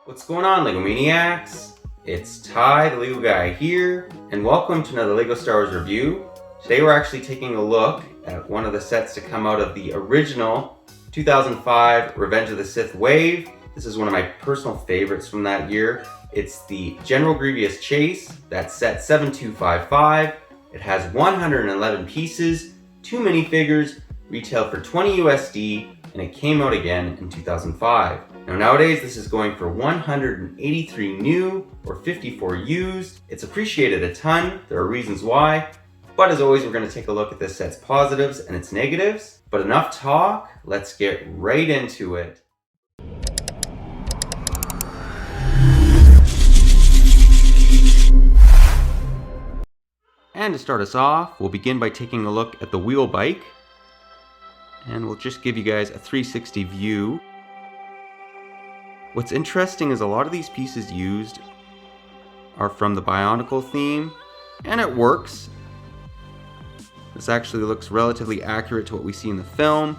What's going on, LEGO Maniacs? It's Ty, the LEGO guy here, and welcome to another LEGO Star Wars review. Today we're actually taking a look at one of the sets to come out of the original 2005 Revenge of the Sith wave. This is one of my personal favorites from that year. It's the General Grievous Chase. That's set 7255. It has 111 pieces, 2 minifigures, retailed for $20 USD, and it came out again in 2005. Now nowadays this is going for 183 new or 54 used. It's appreciated a ton. There are reasons why. But as always, we're going to take a look at this set's positives and its negatives. But enough talk, let's get right into it. And to start us off, we'll begin by taking a look at the wheel bike. And we'll just give you guys a 360 view. What's interesting is a lot of these pieces used are from the Bionicle theme, and it works. This actually looks relatively accurate to what we see in the film.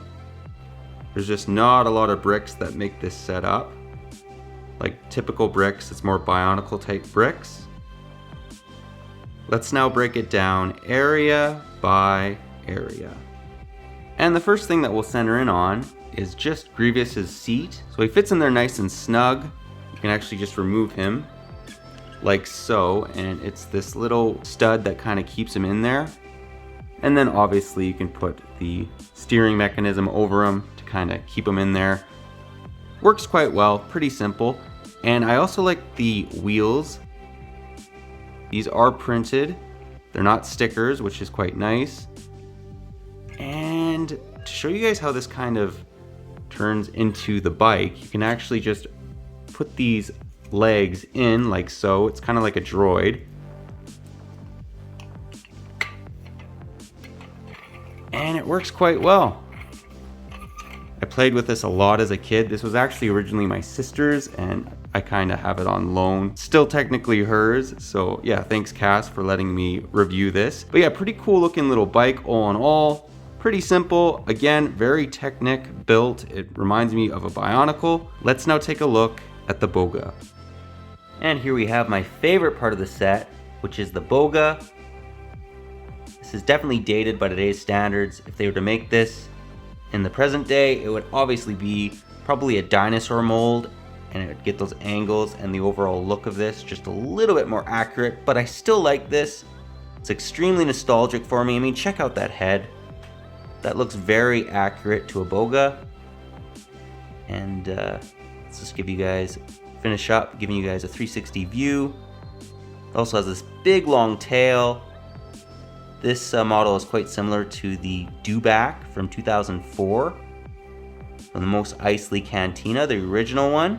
There's just not a lot of bricks that make this set up. Like typical bricks, it's more Bionicle type bricks. Let's now break it down area by area. And the first thing that we'll center in on is just Grievous's seat. So he fits in there nice and snug. You can actually just remove him like so, and it's this little stud that kind of keeps him in there. And then obviously you can put the steering mechanism over him to kind of keep him in there. Works quite well, pretty simple. And I also like the wheels. These are printed. They're not stickers, which is quite nice. And to show you guys how this kind of turns into the bike, you can actually just put these legs in like so. It's kind of like a droid. And it works quite well. I played with this a lot as a kid. This was actually originally my sister's, and I kind of have it on loan. Still technically hers, so yeah, thanks Cass for letting me review this. But yeah, pretty cool looking little bike all in all. Pretty simple, again, very Technic built. It reminds me of a Bionicle. Let's now take a look at the Boga. And here we have my favorite part of the set, which is the Boga. This is definitely dated by today's standards. If they were to make this in the present day, it would obviously be probably a dinosaur mold, and it would get those angles and the overall look of this just a little bit more accurate, but I still like this. It's extremely nostalgic for me. I mean, check out that head. That looks very accurate to a Boga. And let's just finish up giving you guys a 360 view. It also has this big long tail. This model is quite similar to the Dewback from 2004. From the Mos Eisley Cantina, the original one.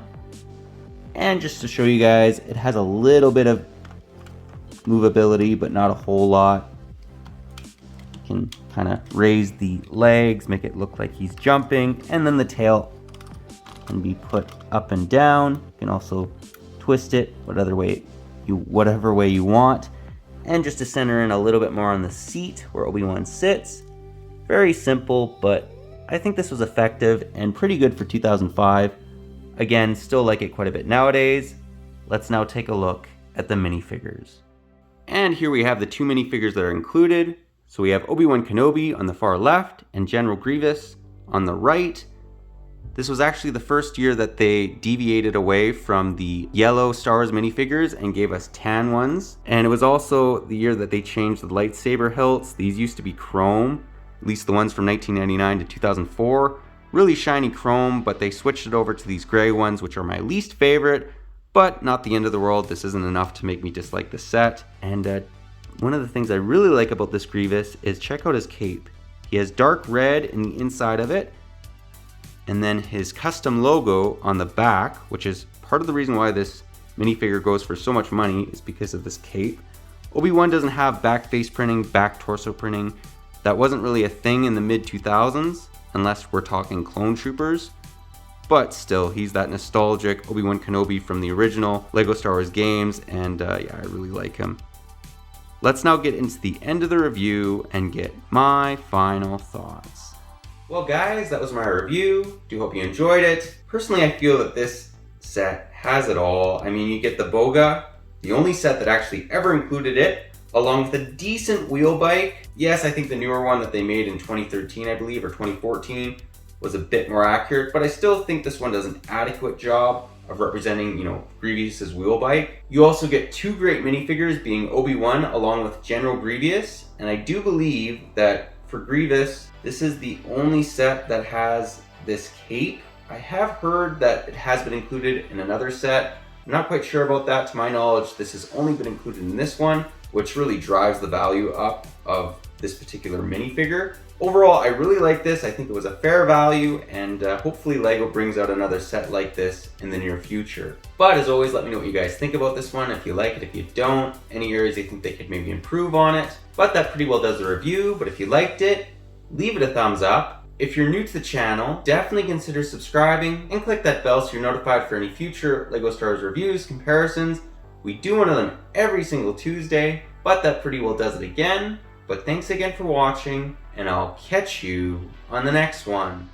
And just to show you guys, it has a little bit of movability, but not a whole lot. You can kind of raise the legs, make it look like he's jumping, and then the tail can be put up and down. You can also twist it whatever way you want. And just to center in a little bit more on the seat where ObiWan sits. Very simple, but I think this was effective and pretty good for 2005. Again, still like it quite a bit nowadays. Let's now take a look at the minifigures. And here we have the 2 minifigures that are included. So we have Obi-Wan Kenobi on the far left and General Grievous on the right. This was actually the first year that they deviated away from the yellow Star Wars minifigures and gave us tan ones. And it was also the year that they changed the lightsaber hilts. These used to be chrome, at least the ones from 1999 to 2004. Really shiny chrome, but they switched it over to these gray ones, which are my least favorite, but not the end of the world. This isn't enough to make me dislike the set. And one of the things I really like about this Grievous is check out his cape. He has dark red in the inside of it, and then his custom logo on the back, which is part of the reason why this minifigure goes for so much money, is because of this cape. Obi-Wan doesn't have back face printing, back torso printing. That wasn't really a thing in the mid-2000s, unless we're talking Clone Troopers. But still, he's that nostalgic Obi-Wan Kenobi from the original LEGO Star Wars games, and yeah, I really like him. Let's now get into the end of the review and get my final thoughts. Well guys, that was my review. Do hope you enjoyed it. Personally, I feel that this set has it all. I mean, you get the Boga, the only set that actually ever included it, along with a decent wheel bike. Yes, I think the newer one that they made in 2013, I believe, or 2014, was a bit more accurate, but I still think this one does an adequate job of representing, Grievous's wheel bike. You also get two great minifigures, being ObiWan along with General Grievous, and I do believe that for Grievous, this is the only set that has this cape. I have heard that it has been included in another set. I'm not quite sure about that. To my knowledge, this has only been included in this one, which really drives the value up of this particular minifigure. Overall, I really like this. I think it was a fair value, and hopefully LEGO brings out another set like this in the near future. But as always, let me know what you guys think about this one, if you like it, if you don't, any areas you think they could maybe improve on it. But that pretty well does the review. But if you liked it, leave it a thumbs up. If you're new to the channel, definitely consider subscribing and click that bell so you're notified for any future LEGO Star Wars reviews, comparisons. We do one of them every single Tuesday, but that pretty well does it again. But thanks again for watching, and I'll catch you on the next one.